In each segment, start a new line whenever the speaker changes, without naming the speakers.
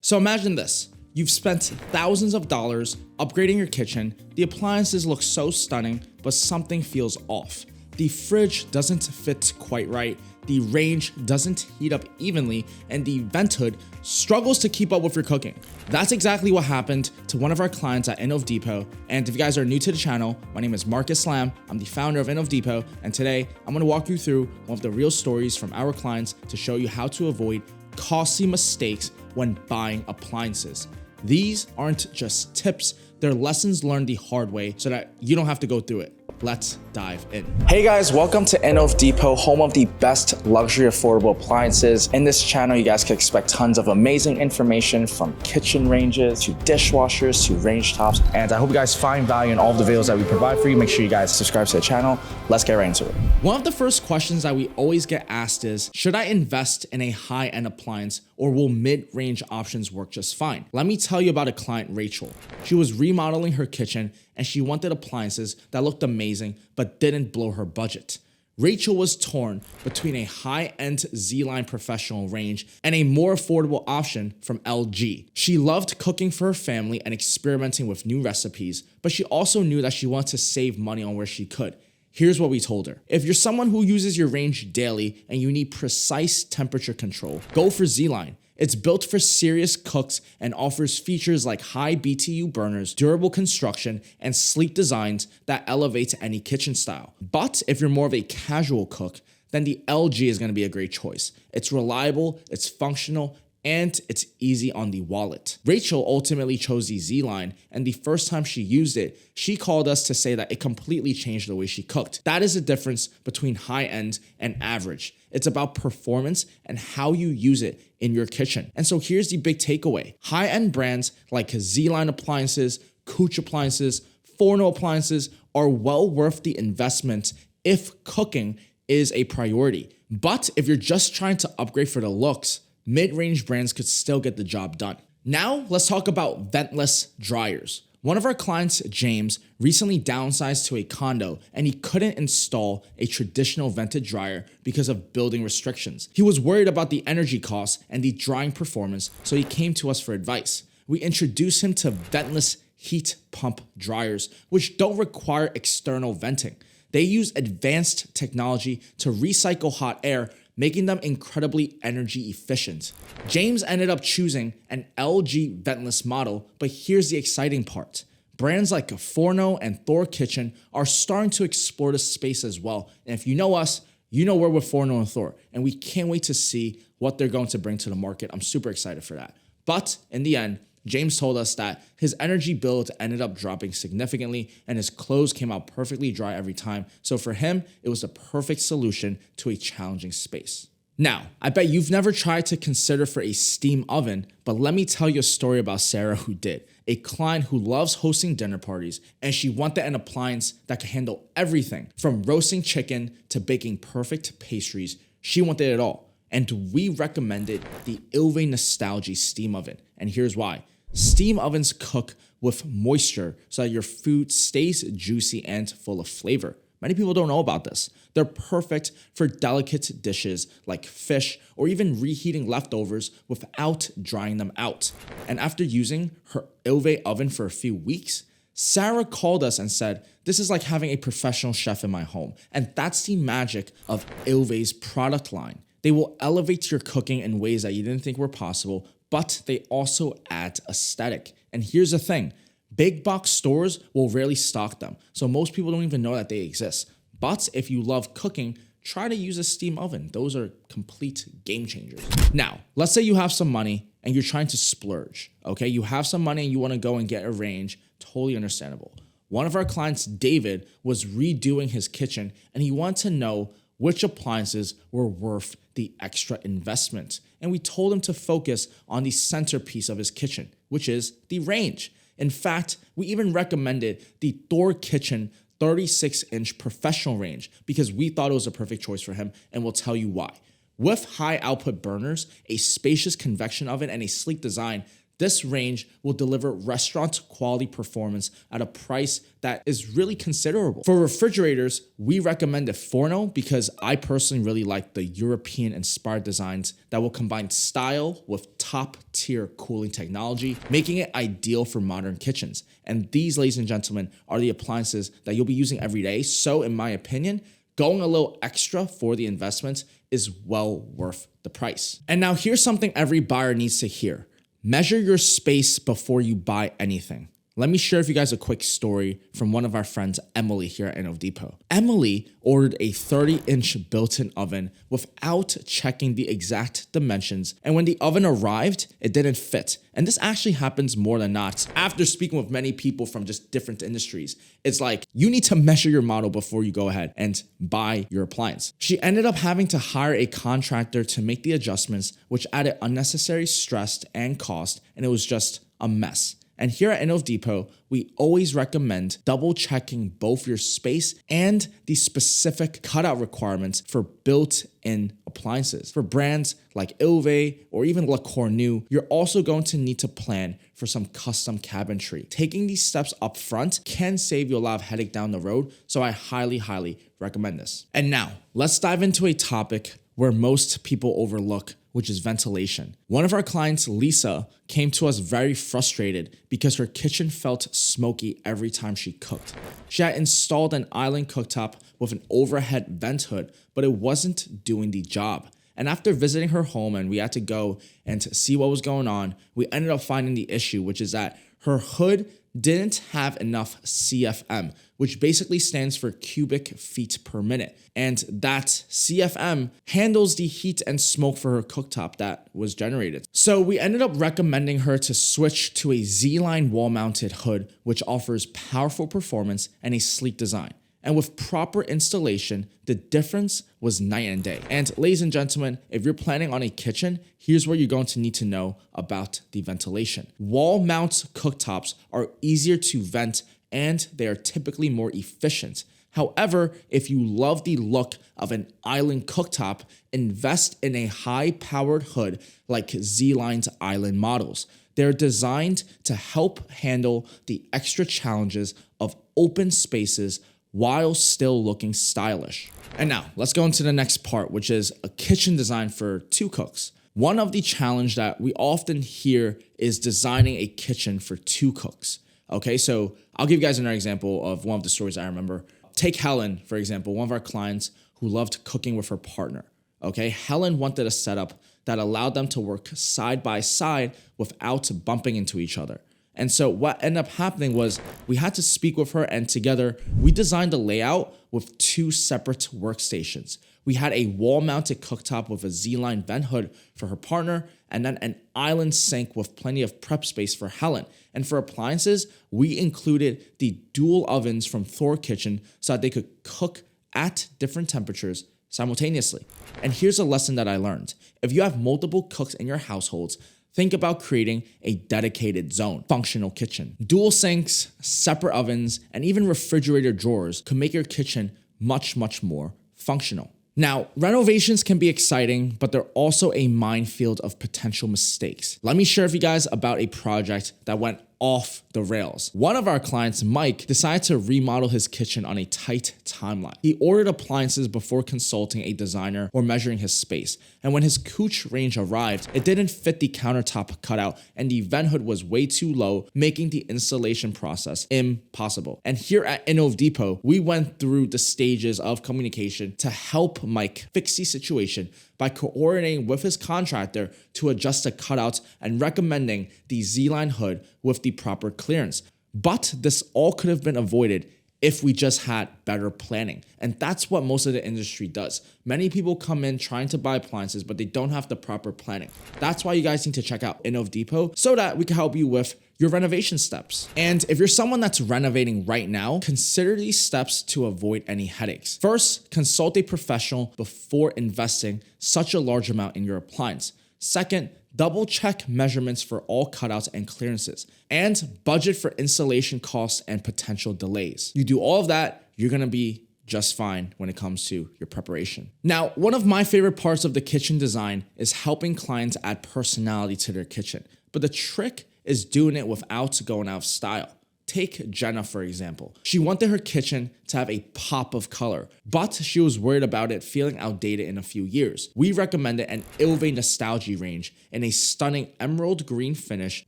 So imagine this. You've spent thousands of dollars upgrading your kitchen, the appliances look so stunning, but something feels off. The fridge doesn't fit quite right, the range doesn't heat up evenly, and the vent hood struggles to keep up with your cooking. That's exactly what happened to one of our clients at Innov Depot. And if you guys are new to the channel, my name is Marcus Slam. I'm the founder of Innov Depot, and today I'm going to walk you through one of the real stories from our clients to show you how to avoid costly mistakes when buying appliances. These aren't just tips, they're lessons learned the hard way so that you don't have to go through it. Let's dive in. Hey guys, welcome to Innov Depot, home of the best luxury affordable appliances. In this channel, you guys can expect tons of amazing information from kitchen ranges to dishwashers to range tops. And I hope you guys find value in all of the videos that we provide for you. Make sure you guys subscribe to the channel. Let's get right into it. One of the first questions that we always get asked is, should I invest in a high-end appliance or will mid-range options work just fine? Let me tell you about a client, Rachel. She was remodeling her kitchen and she wanted appliances that looked amazing but didn't blow her budget. Rachel was torn between a high-end Z-Line professional range and a more affordable option from LG. She loved cooking for her family and experimenting with new recipes, but she also knew that she wanted to save money on where she could. Here's what we told her. If you're someone who uses your range daily and you need precise temperature control, go for Z-Line. It's built for serious cooks and offers features like high BTU burners, durable construction, and sleek designs that elevate any kitchen style. But if you're more of a casual cook, then the LG is going to be a great choice. It's reliable, it's functional, and it's easy on the wallet. Rachel ultimately chose the Z-Line, and the first time she used it, she called us to say that it completely changed the way she cooked. That is the difference between high-end and average. It's about performance and how you use it in your kitchen. And so here's the big takeaway. High-end brands like Z-Line appliances, Cooch appliances, Forno appliances are well worth the investment if cooking is a priority. But if you're just trying to upgrade for the looks, mid-range brands could still get the job done. Now, let's talk about ventless dryers. One of our clients, James, recently downsized to a condo and he couldn't install a traditional vented dryer because of building restrictions. He was worried about the energy costs and the drying performance, so he came to us for advice. We introduced him to ventless heat pump dryers, which don't require external venting. They use advanced technology to recycle hot air, making them incredibly energy efficient. James ended up choosing an LG ventless model, but here's the exciting part. Brands like Forno and Thor Kitchen are starting to explore this space as well. And if you know us, you know we're with Forno and Thor, and we can't wait to see what they're going to bring to the market. I'm super excited for that. But in the end, James told us that his energy bill ended up dropping significantly and his clothes came out perfectly dry every time. So for him, it was the perfect solution to a challenging space. Now, I bet you've never tried to consider for a steam oven, but let me tell you a story about Sarah who did. A client who loves hosting dinner parties, and she wanted an appliance that could handle everything from roasting chicken to baking perfect pastries. She wanted it all. And we recommended the Ilve Nostalgia steam oven. And here's why. Steam ovens cook with moisture so that your food stays juicy and full of flavor. Many people don't know about this. They're perfect for delicate dishes like fish or even reheating leftovers without drying them out. And after using her Ilve oven for a few weeks, Sarah called us and said, "This is like having a professional chef in my home." And that's the magic of Ilve's product line. They will elevate your cooking in ways that you didn't think were possible, but they also add aesthetic. And here's the thing, big box stores will rarely stock them, so most people don't even know that they exist. But if you love cooking, try to use a steam oven. Those are complete game changers. Now, let's say you have some money and you're trying to splurge, okay? You have some money and you wanna go and get a range, totally understandable. One of our clients, David, was redoing his kitchen and he wanted to know which appliances were worth the extra investment. And we told him to focus on the centerpiece of his kitchen, which is the range. In fact, we even recommended the Thor Kitchen 36-inch professional range because we thought it was a perfect choice for him, and we'll tell you why. With high output burners, a spacious convection oven, and a sleek design, This range will deliver restaurant quality performance at a price that is really considerable. For refrigerators, we recommend a Forno because I personally really like the European inspired designs that will combine style with top tier cooling technology, making it ideal for modern kitchens. And these, ladies and gentlemen, are the appliances that you'll be using every day. So in my opinion, going a little extra for the investment is well worth the price. And now here's something every buyer needs to hear. Measure your space before you buy anything. Let me share with you guys a quick story from one of our friends, Emily, here at Home Depot. Emily ordered a 30-inch built-in oven without checking the exact dimensions, and when the oven arrived, it didn't fit. And this actually happens more than not. After speaking with many people from just different industries, it's like, you need to measure your model before you go ahead and buy your appliance. She ended up having to hire a contractor to make the adjustments, which added unnecessary stress and cost, and it was just a mess. And here at Home Depot, we always recommend double checking both your space and the specific cutout requirements for built-in appliances. For brands like Ilve or even Le Cornu, you're also going to need to plan for some custom cabinetry. Taking these steps up front can save you a lot of headache down the road, so I highly recommend this. And now, let's dive into a topic where most people overlook, which is ventilation. One of our clients, Lisa, came to us very frustrated because her kitchen felt smoky every time she cooked. She had installed an island cooktop with an overhead vent hood, but it wasn't doing the job. And after visiting her home and we had to go and see what was going on, we ended up finding the issue, which is that her hood didn't have enough CFM, which basically stands for cubic feet per minute. And that CFM handles the heat and smoke for her cooktop that was generated. So we ended up recommending her to switch to a Z-line wall-mounted hood, which offers powerful performance and a sleek design. And with proper installation, the difference was night and day. And ladies and gentlemen, if you're planning on a kitchen, here's what you're going to need to know about the ventilation. Wall mount cooktops are easier to vent and they are typically more efficient. However, if you love the look of an island cooktop, invest in a high-powered hood like Z-Line's island models. They're designed to help handle the extra challenges of open spaces while still looking stylish. And now let's go into the next part, which is a kitchen design for two cooks. One of the challenge that we often hear is designing a kitchen for two cooks. Okay, so I'll give you guys another example of one of the stories I remember. Take Helen, for example, one of our clients who loved cooking with her partner. Okay, Helen wanted a setup that allowed them to work side by side without bumping into each other. And so what ended up happening was we had to speak with her, and together we designed a layout with two separate workstations. We had a wall-mounted cooktop with a Z-line vent hood for her partner, and then an island sink with plenty of prep space for Helen. And for appliances, we included the dual ovens from Thor Kitchen so that they could cook at different temperatures simultaneously. And here's a lesson that I learned. If you have multiple cooks in your households, think about creating a dedicated zone, functional kitchen. Dual sinks, separate ovens, and even refrigerator drawers could make your kitchen much more functional. Now, renovations can be exciting, but they're also a minefield of potential mistakes. Let me share with you guys about a project that went off the rails. One of our clients, Mike, decided to remodel his kitchen on a tight timeline. He ordered appliances before consulting a designer or measuring his space. And when his couch range arrived, it didn't fit the countertop cutout and the vent hood was way too low, making the installation process impossible. And here at Home Depot, we went through the stages of communication to help Mike fix the situation by coordinating with his contractor to adjust the cutouts and recommending the Z-line hood with the proper clearance. But this all could have been avoided if we just had better planning. And that's what most of the industry does. Many people come in trying to buy appliances, but they don't have the proper planning. That's why you guys need to check out Home Depot so that we can help you with your renovation steps. And if you're someone that's renovating right now, consider these steps to avoid any headaches. First, consult a professional before investing such a large amount in your appliance. Second, double check measurements for all cutouts and clearances, and budget for installation costs and potential delays. You do all of that, you're gonna be just fine when it comes to your preparation. Now, one of my favorite parts of the kitchen design is helping clients add personality to their kitchen. But the trick is doing it without going out of style. Take Jenna, for example. She wanted her kitchen to have a pop of color, but she was worried about it feeling outdated in a few years. We recommended an Ilve Nostalgia range in a stunning emerald green finish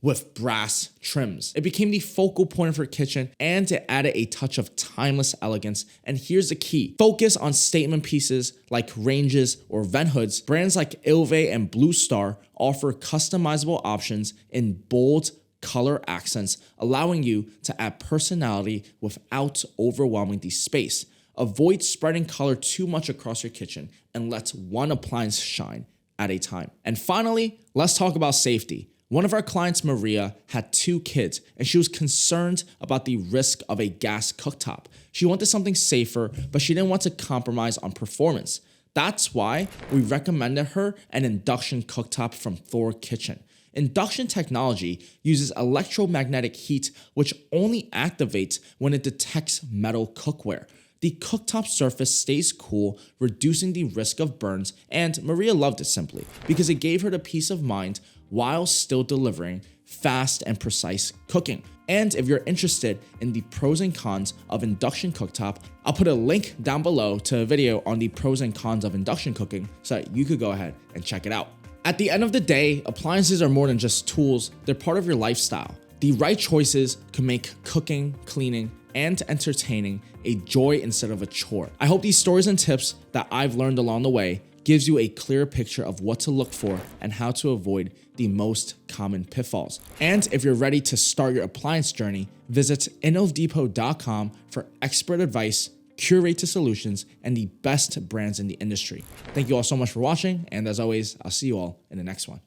with brass trims. It became the focal point of her kitchen, and it added a touch of timeless elegance. And here's the key: focus on statement pieces like ranges or vent hoods. Brands like Ilve and Blue Star offer customizable options in bold color accents, allowing you to add personality without overwhelming the space. Avoid spreading color too much across your kitchen and let one appliance shine at a time. And finally, let's talk about safety. One of our clients, Maria, had 2 kids, and she was concerned about the risk of a gas cooktop. She wanted something safer, but she didn't want to compromise on performance. That's why we recommended her an induction cooktop from Thor Kitchen. Induction technology uses electromagnetic heat, which only activates when it detects metal cookware. The cooktop surface stays cool, reducing the risk of burns, and Maria loved it simply because it gave her the peace of mind while still delivering fast and precise cooking. And if you're interested in the pros and cons of induction cooktop, I'll put a link down below to a video on the pros and cons of induction cooking so that you could go ahead and check it out. At the end of the day, appliances are more than just tools, they're part of your lifestyle. The right choices can make cooking, cleaning, and entertaining a joy instead of a chore. I hope these stories and tips that I've learned along the way gives you a clear picture of what to look for and how to avoid the most common pitfalls. And if you're ready to start your appliance journey, visit innovdepot.com for expert advice, curated solutions, and the best brands in the industry. Thank you all so much for watching, and as always, I'll see you all in the next one.